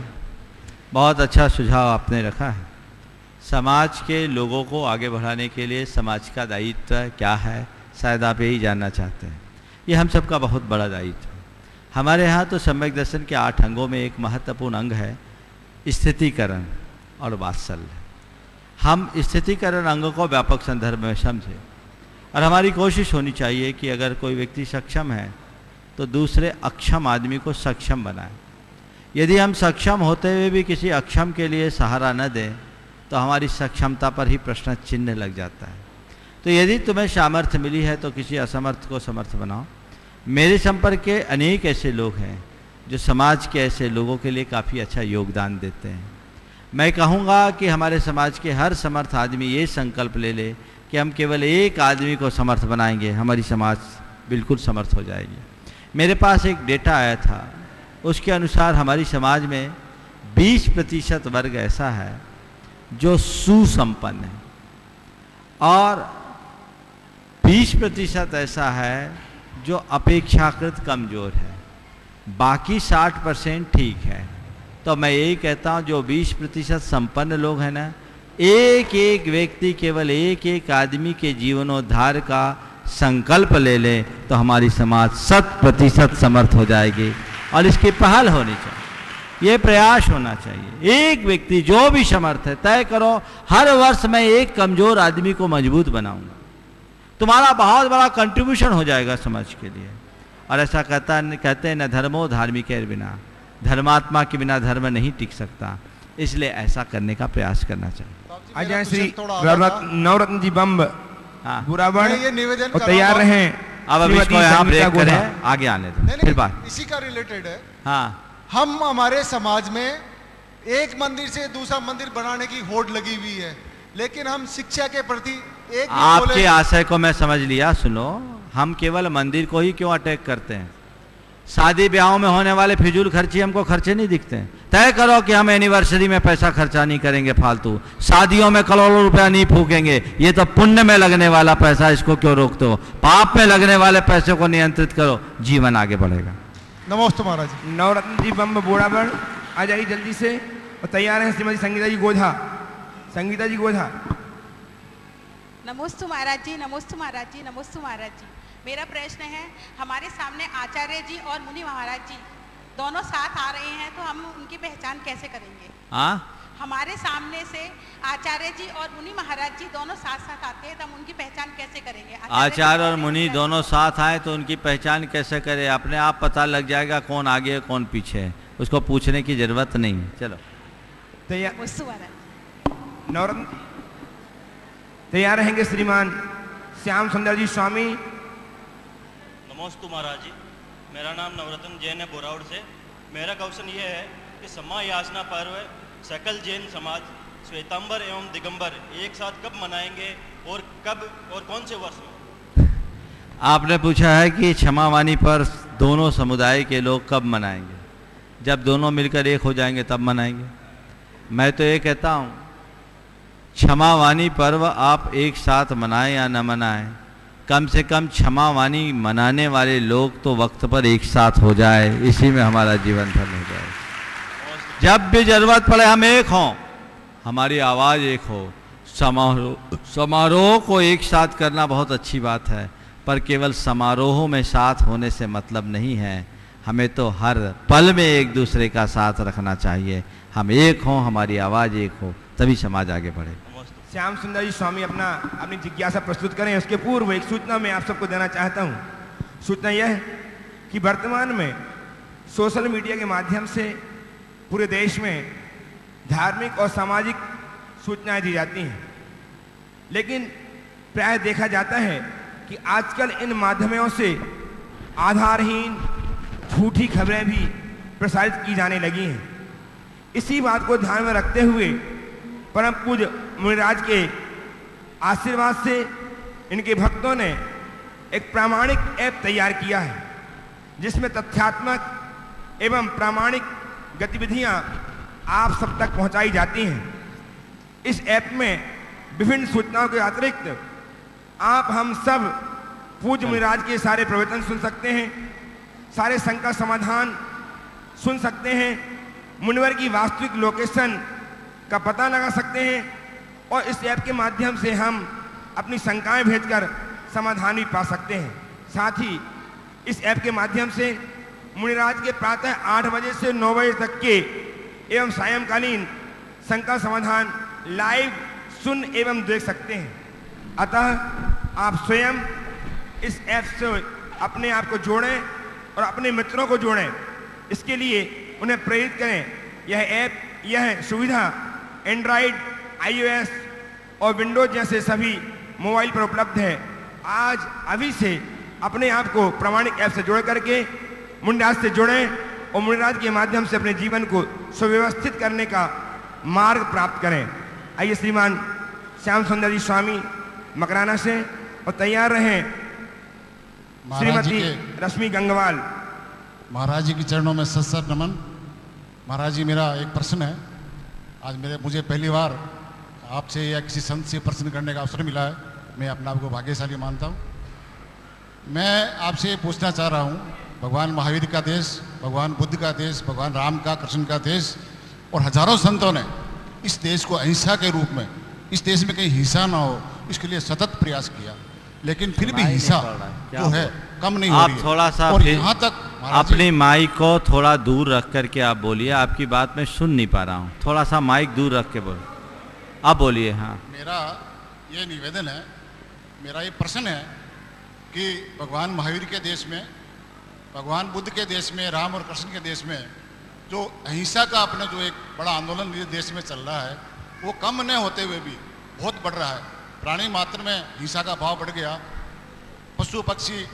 बहुत अच्छा सुझाव आपने रखा है। समाज के लोगों को आगे बढ़ाने के लिए समाज का दायित्व क्या है, शायद आप यही जानना चाहते हैं। ये हम सबका बहुत बड़ा दायित्व है। हमारे यहाँ तो सम्यक दर्शन के 8 अंगों में एक महत्वपूर्ण अंग है स्थितिकरण और वात्सल्य। हम स्थितिकरण अंग को व्यापक संदर्भ में समझें, और हमारी कोशिश होनी चाहिए कि अगर कोई व्यक्ति सक्षम है तो दूसरे अक्षम आदमी को सक्षम बनाए। यदि हम सक्षम होते हुए भी किसी अक्षम के लिए सहारा न दें तो हमारी सक्षमता पर ही प्रश्न चिन्ह लग जाता है। तो यदि तुम्हें सामर्थ्य मिली है तो किसी असमर्थ को समर्थ बनाओ। मेरे संपर्क के अनेक ऐसे लोग हैं जो समाज के ऐसे लोगों के लिए काफ़ी अच्छा योगदान देते हैं। मैं कहूँगा कि हमारे समाज के हर समर्थ आदमी ये संकल्प ले ले कि हम केवल एक आदमी को समर्थ बनाएंगे, हमारी समाज बिल्कुल समर्थ हो जाएगी। मेरे पास एक डेटा आया था, उसके अनुसार हमारी समाज में 20% वर्ग ऐसा है जो सुसंपन्न है, और 20% ऐसा है जो अपेक्षाकृत कमज़ोर है। बाकी 60% ठीक है। तो मैं यही कहता हूँ जो 20% संपन्न लोग हैं ना, एक एक व्यक्ति केवल एक एक आदमी के जीवनोद्धार का संकल्प ले ले तो हमारी समाज 100% समर्थ हो जाएगी। और इसकी पहल होनी चाहिए, ये प्रयास होना चाहिए। एक व्यक्ति जो भी समर्थ है तय करो, हर वर्ष मैं एक कमजोर आदमी को मजबूत बनाऊंगा, तुम्हारा बहुत बड़ा कंट्रीब्यूशन हो जाएगा समाज के लिए। और ऐसा कहते हैं न धर्मो धार्मिकेर बिना, धर्मात्मा के बिना धर्म नहीं टिक सकता। इसलिए ऐसा करने का प्रयास करना चाहिए। अजय श्री नवरत्न जी बम्ब बुरावड़ ये निवेदन और तैयार रहें। अब इसको यहाँ ब्रेक करें, आगे आने दो, फिर बात इसी का रिलेटेड है। हाँ, हम हमारे समाज में एक मंदिर से दूसरा मंदिर बनाने की होड़ लगी हुई है, लेकिन हम शिक्षा के प्रति एक आपके आशय को मैं समझ लिया। सुनो, हम केवल मंदिर को ही क्यों अटैक करते हैं? शादी ब्याहों में होने वाले फिजूल खर्ची हमको खर्चे नहीं दिखते हैं। तय करो कि हम एनिवर्सरी में पैसा खर्चा नहीं करेंगे फालतू, शादियों में करोड़ों रुपया नहीं फूकेंगे, ये तो पुण्य में लगने वाला पैसा, इसको क्यों रोकते हो? पाप में लगने वाले पैसे को नियंत्रित करो, जीवन आगे बढ़ेगा। नमस्ते महाराज। नवरत्न जी बम्ब बुरावड़ आ जाइए जल्दी से, और तैयार हैं श्रीमती संगीता जी गोधा। संगीता जी गोधा। नमोस्तु महाराज जी, नमोस्तु महाराज जी, नमोस्तु महाराज जी। मेरा प्रश्न है, हमारे सामने आचार्य जी और मुनि महाराज जी दोनों साथ आ रहे हैं, तो हम उनकी पहचान कैसे करेंगे? हमारे सामने से आचार्य जी और मुनि महाराज जी दोनों साथ साथ आते हैं, तो हम उनकी पहचान कैसे करेंगे? आचार्य और मुनि दोनों साथ आए तो उनकी पहचान कैसे करें? अपने आप पता लग जाएगा कौन आगे है कौन पीछे है, उसको पूछने की जरूरत नहीं है। चलो नवरत्न तैयार रहेंगे श्रीमान श्याम सुंदर जी स्वामी नमोस्तु महाराज जी, मेरा नाम नवरत्न जैन है बोरावड़ से। मेरा क्वेश्चन ये है कि समा याचना पर्व सकल जैन समाज श्वेतांबर एवं दिगंबर एक साथ कब मनाएंगे और कब और कौन से वर्ष में? आपने पूछा है कि क्षमावानी पर्व दोनों समुदाय के लोग कब मनाएंगे। जब दोनों मिलकर एक हो जाएंगे तब मनाएंगे। मैं तो ये कहता हूँ क्षमावानी पर्व आप एक साथ मनाएं या न मनाएं, कम से कम क्षमावानी मनाने वाले लोग तो वक्त पर एक साथ हो जाए, इसी में हमारा जीवन धन हो जाए। जब भी जरूरत पड़े हम एक हों, हमारी आवाज़ एक हो। समारोह को एक साथ करना बहुत अच्छी बात है, पर केवल समारोहों में साथ होने से मतलब नहीं है। हमें तो हर पल में एक दूसरे का साथ रखना चाहिए। हम एक हों, हमारी आवाज़ एक हो, तभी समाज आगे बढ़े। श्याम सुंदर जी स्वामी अपनी जिज्ञासा प्रस्तुत करें, उसके पूर्व एक सूचना मैं आप सबको देना चाहता हूँ। सूचना यह है कि वर्तमान में सोशल मीडिया के माध्यम से पूरे देश में धार्मिक और सामाजिक सूचनाएं दी जाती हैं, लेकिन प्राय देखा जाता है कि आजकल इन माध्यमों से आधारहीन झूठी खबरें भी प्रसारित की जाने लगी हैं। इसी बात को ध्यान में रखते हुए परम पूज्य मुनिराज के आशीर्वाद से इनके भक्तों ने एक प्रामाणिक ऐप तैयार किया है, जिसमें तथ्यात्मक एवं प्रामाणिक गतिविधियां आप सब तक पहुंचाई जाती हैं। इस ऐप में विभिन्न सूचनाओं के अतिरिक्त आप हम सब पूज्य मुनिराज के सारे प्रवचन सुन सकते हैं, सारे शंका समाधान सुन सकते हैं, मुनिवर की वास्तविक लोकेशन का पता लगा सकते हैं और इस ऐप के माध्यम से हम अपनी शंकाएं भेजकर समाधान भी पा सकते हैं। साथ ही इस ऐप के माध्यम से मुनिराज के प्रातः 8 बजे से 9 बजे तक के एवं सायंकालीन शंका समाधान लाइव सुन एवं देख सकते हैं। अतः आप स्वयं इस ऐप से अपने आप को जोड़ें और अपने मित्रों को जोड़ें। इसके लिए उन्हें प्रेरित करें। यह सुविधा एंड्रॉइड, iOS और विंडोज जैसे सभी मोबाइल पर उपलब्ध है। आज अभी से अपने आप को प्रामाणिक ऐप से जोड़ करके मुनिराज से जुड़ें और मुनिराज के माध्यम से अपने जीवन को सुव्यवस्थित करने का मार्ग प्राप्त करें। आइए श्रीमान श्याम सुंदर जी स्वामी मकराना से और तैयार रहें श्रीमती रश्मि गंगवाल। महाराज जी के चरणों में सत नमन। महाराज जी, मेरा एक प्रश्न है। आज मुझे पहली बार आपसे या किसी संत से प्रश्न करने का अवसर मिला है। मैं अपने आप को भाग्यशाली मानता हूँ। मैं आपसे पूछना चाह रहा हूँ, भगवान महावीर का देश, भगवान बुद्ध का देश, भगवान राम का, कृष्ण का देश और हजारों संतों ने इस देश को अहिंसा के रूप में, इस देश में कहीं हिंसा ना हो, इसके लिए सतत प्रयास किया, लेकिन फिर भी हिंसा जो है कम नहीं हो रही है। आप थोड़ा सा और यहाँ तक अपनी माइक को थोड़ा दूर रख करके आप बोलिए। आपकी बात मैं सुन नहीं पा रहा हूँ। थोड़ा सा माइक दूर रख के बोलिए। आप बोलिए। हाँ, मेरा ये निवेदन है, मेरा ये प्रश्न है कि भगवान महावीर के देश में, भगवान बुद्ध के देश में, राम और कृष्ण के देश में जो अहिंसा का अपना जो एक बड़ा आंदोलन देश में चल रहा है, वो कम न होते हुए भी बहुत बढ़ रहा है। प्राणी मात्र में हिंसा का भाव बढ़ गया। पशु पक्षी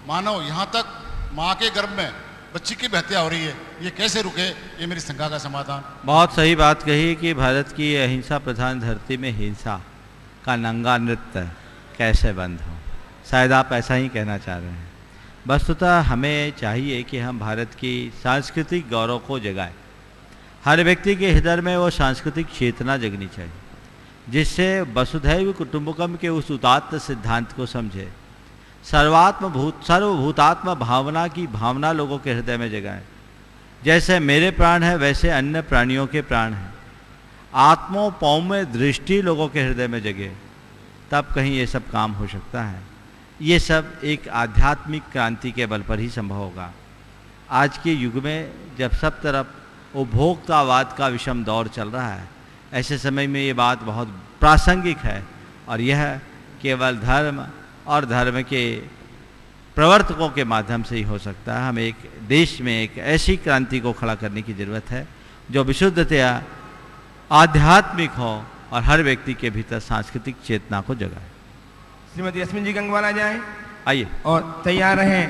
मानव, यहाँ तक माँ के गर्भ में बच्ची की भी हत्या हो रही है। ये कैसे रुके? ये मेरी शंका का समाधान। बहुत सही बात कही कि भारत की अहिंसा प्रधान धरती में हिंसा का नंगा नृत्य कैसे बंद हो। शायद आप ऐसा ही कहना चाह रहे हैं। वस्तुतः हमें चाहिए कि हम भारत की सांस्कृतिक गौरव को जगाएं। हर व्यक्ति के हृदय में वो सांस्कृतिक चेतना जगनी चाहिए, जिससे वसुधैव कुटुंबकम के उस उदात्त सिद्धांत को समझे। सर्वभूतात्म भावना की भावना लोगों के हृदय में जगाएं। जैसे मेरे प्राण है, वैसे अन्य प्राणियों के प्राण हैं। आत्मोपौम्य दृष्टि लोगों के हृदय में जगे, तब कहीं ये सब काम हो सकता है। ये सब एक आध्यात्मिक क्रांति के बल पर ही संभव होगा। आज के युग में जब सब तरफ उपभोक्तावाद का विषम दौर चल रहा है, ऐसे समय में ये बात बहुत प्रासंगिक है और यह केवल धर्म और धर्म के प्रवर्तकों के माध्यम से ही हो सकता है। हमें एक देश में एक ऐसी क्रांति को खड़ा करने की ज़रूरत है जो विशुद्धतया आध्यात्मिक हो और हर व्यक्ति के भीतर सांस्कृतिक चेतना को जगाए। श्रीमती रश्मि जी गंगवाल आ जाए। आइए। और तैयार रहें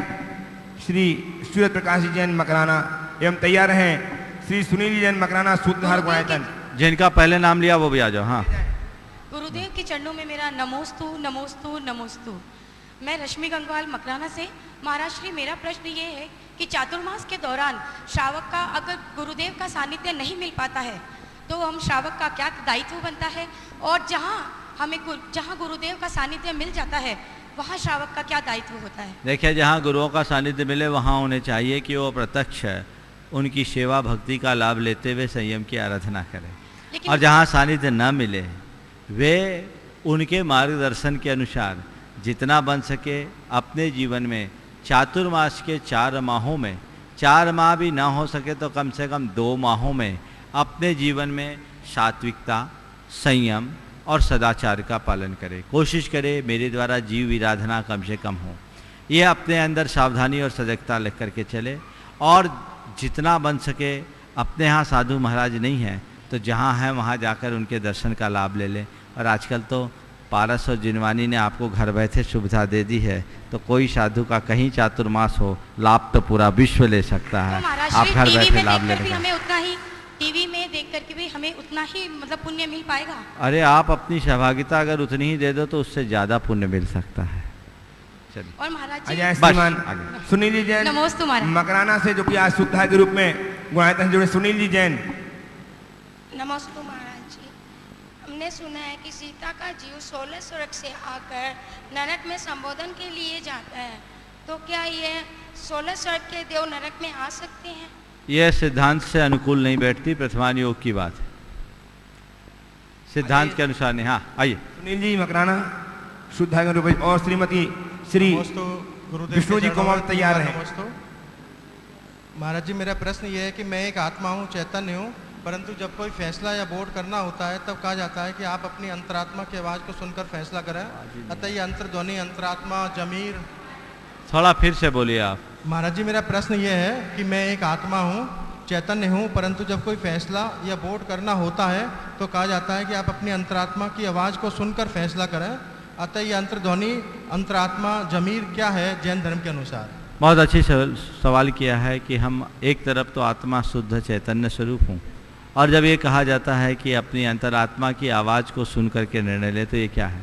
श्री सूर्य प्रकाश जी जैन मकराना एवं तैयार रहें श्री सुनील जी जैन मकराना सूत्रधार गुणायतन। जिनका पहले नाम लिया वो भी आ जाओ। हाँ, गुरुदेव के चरणों में मेरा नमोस्तु नमोस्तु नमोस्तु। मैं रश्मि गंगवाल मकराना से। महाराज श्री, मेरा प्रश्न ये है कि चातुर्मास के दौरान श्रावक का अगर गुरुदेव का सानिध्य नहीं मिल पाता है तो हम श्रावक का क्या दायित्व बनता है, और जहाँ गुरुदेव का सानिध्य मिल जाता है वहाँ श्रावक का क्या दायित्व होता है? देखिए, जहाँ गुरुओं का सानिध्य मिले वहाँ उन्हें चाहिए कि वो प्रत्यक्ष उनकी सेवा भक्ति का लाभ लेते हुए संयम की आराधना करें, और जहाँ सानिध्य न मिले वे उनके मार्गदर्शन के अनुसार जितना बन सके अपने जीवन में चातुर्मास के 4 माहों में, 4 माह भी ना हो सके तो कम से कम 2 माहों में अपने जीवन में सात्विकता, संयम और सदाचार का पालन करें। कोशिश करें मेरे द्वारा जीव विराधना कम से कम हो। ये अपने अंदर सावधानी और सजगता लेकर करके चले, और जितना बन सके अपने यहाँ साधु महाराज नहीं हैं तो जहाँ हैं वहाँ जाकर उनके दर्शन का लाभ ले लें। और आजकल तो पारस और जिनवानी ने आपको घर बैठे सुविधा दे दी है, तो कोई साधु का कहीं चातुर्मास हो लाभ तो पूरा विश्व ले सकता है। आप घर बैठे लाभ ले हमें उतना ही टीवी में देख करके भी हमें उतना ही मतलब पुण्य मिल पाएगा? अरे आप अपनी सहभागिता अगर उतनी ही दे दो तो उससे ज़्यादा पुण्य मिल सकता है। चलिए। और महाराज जी सुनील जी जैन नमोस्तु महाराज मकराना से, जो कि आज सूत्रधार के रूप में गुणायतन जुड़े। सुनील जी जैन। नमस्ते महाराज जी, हमने सुना है कि सीता का जीव 16 स्वर्ग से आकर नरक में संबोधन के लिए जाता है, तो क्या ये 16 स्वर्ग के देव नरक में आ सकते हैं? यह सिद्धांत से अनुकूल नहीं बैठती, प्रथमान योग की बात है, सिद्धांत के अनुसार नहीं। हाँ, आइए। सुनील जी मकराना शुद्धागम रूप और श्रीमती श्री विष्णु जी कुमार तैयार हैं। महाराज जी, मेरा प्रश्न ये है कि मैं एक आत्मा हूँ, चैतन्य हूँ, परंतु जब कोई फैसला या बोर्ड करना होता है तब कहा जाता है कि आप अपनी अंतरात्मा की आवाज़ को सुनकर फैसला करें। अतः ये अंतर्ध्वनि, अंतरात्मा, जमीर। थोड़ा फिर से बोलिए आप। महाराज जी, मेरा प्रश्न ये है कि मैं एक आत्मा हूँ, चैतन्य हूँ, परंतु जब कोई फैसला या बोर्ड करना होता है तो कहा जाता है कि आप अपनी अंतरात्मा की आवाज़ को सुनकर फैसला करें। अतः ये अंतर्ध्वनि, अंतरात्मा, जमीर क्या है जैन धर्म के अनुसार? बहुत अच्छी सवाल किया है कि हम एक तरफ तो आत्मा शुद्ध चैतन्य स्वरूप हूँ, और जब ये कहा जाता है कि अपनी अंतरात्मा की आवाज़ को सुन करके निर्णय ले, तो ये क्या है?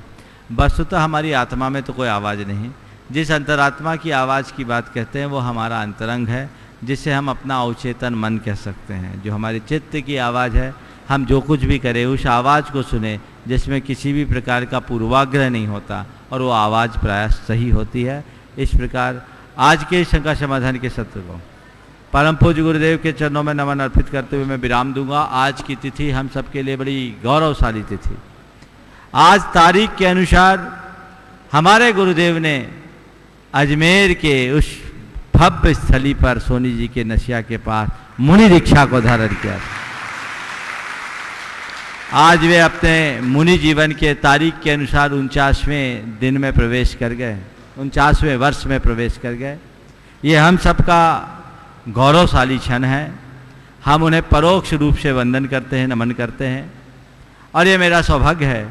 वस्तुतः हमारी आत्मा में तो कोई आवाज़ नहीं। जिस अंतरात्मा की आवाज़ की बात कहते हैं वो हमारा अंतरंग है, जिसे हम अपना अवचेतन मन कह सकते हैं। जो हमारे चित्त की आवाज़ है, हम जो कुछ भी करें उस आवाज़ को सुने जिसमें किसी भी प्रकार का पूर्वाग्रह नहीं होता, और वो आवाज़ प्रायः सही होती है। इस प्रकार आज के शंका समाधान के सत्र को परम पूज्य गुरुदेव के चरणों में नमन अर्पित करते हुए मैं विराम दूंगा। आज की तिथि हम सबके लिए बड़ी गौरवशाली तिथि। आज तारीख के अनुसार हमारे गुरुदेव ने अजमेर के उस भव्य स्थली पर सोनी जी के नशिया के पास मुनि दीक्षा को धारण किया। आज वे अपने मुनि जीवन के तारीख के अनुसार 49वें दिन में प्रवेश कर गए, 49वें वर्ष में प्रवेश कर गए। ये हम सबका गौरवशाली क्षण है। हम उन्हें परोक्ष रूप से वंदन करते हैं, नमन करते हैं, और ये मेरा सौभाग्य है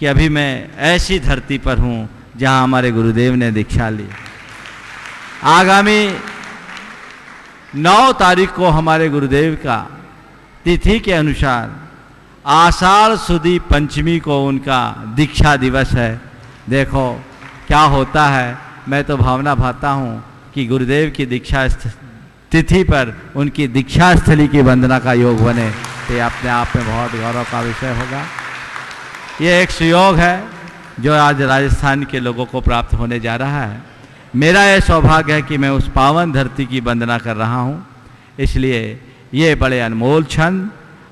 कि अभी मैं ऐसी धरती पर हूँ जहाँ हमारे गुरुदेव ने दीक्षा ली। आगामी 9 तारीख को हमारे गुरुदेव का तिथि के अनुसार आषाढ़ सुदी पंचमी को उनका दीक्षा दिवस है। देखो क्या होता है। मैं तो भावना भाता हूँ कि गुरुदेव की दीक्षा तिथि पर उनकी दीक्षा स्थली की वंदना का योग बने, तो ये अपने आप में बहुत गौरव का विषय होगा। ये एक सुयोग है जो आज राजस्थान के लोगों को प्राप्त होने जा रहा है। मेरा यह सौभाग्य है कि मैं उस पावन धरती की वंदना कर रहा हूँ, इसलिए ये बड़े अनमोल क्षण,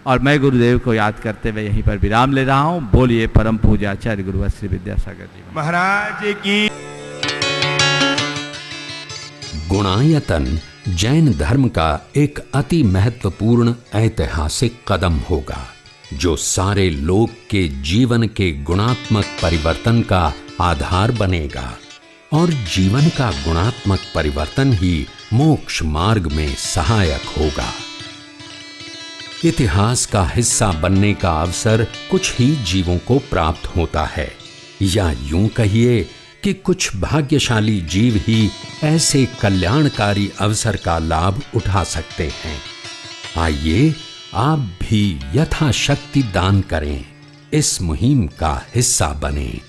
और मैं गुरुदेव को याद करते हुए यहीं पर विराम ले रहा हूँ। बोलिए परम पूज्य आचार्य गुरुवर श्री विद्यासागर जी महाराज की। गुणायतन जैन धर्म का एक अति महत्वपूर्ण ऐतिहासिक कदम होगा, जो सारे लोक के जीवन के गुणात्मक परिवर्तन का आधार बनेगा, और जीवन का गुणात्मक परिवर्तन ही मोक्ष मार्ग में सहायक होगा। इतिहास का हिस्सा बनने का अवसर कुछ ही जीवों को प्राप्त होता है, या यूं कहिए कि कुछ भाग्यशाली जीव ही ऐसे कल्याणकारी अवसर का लाभ उठा सकते हैं। आइए आप भी यथाशक्ति दान करें, इस मुहिम का हिस्सा बनें।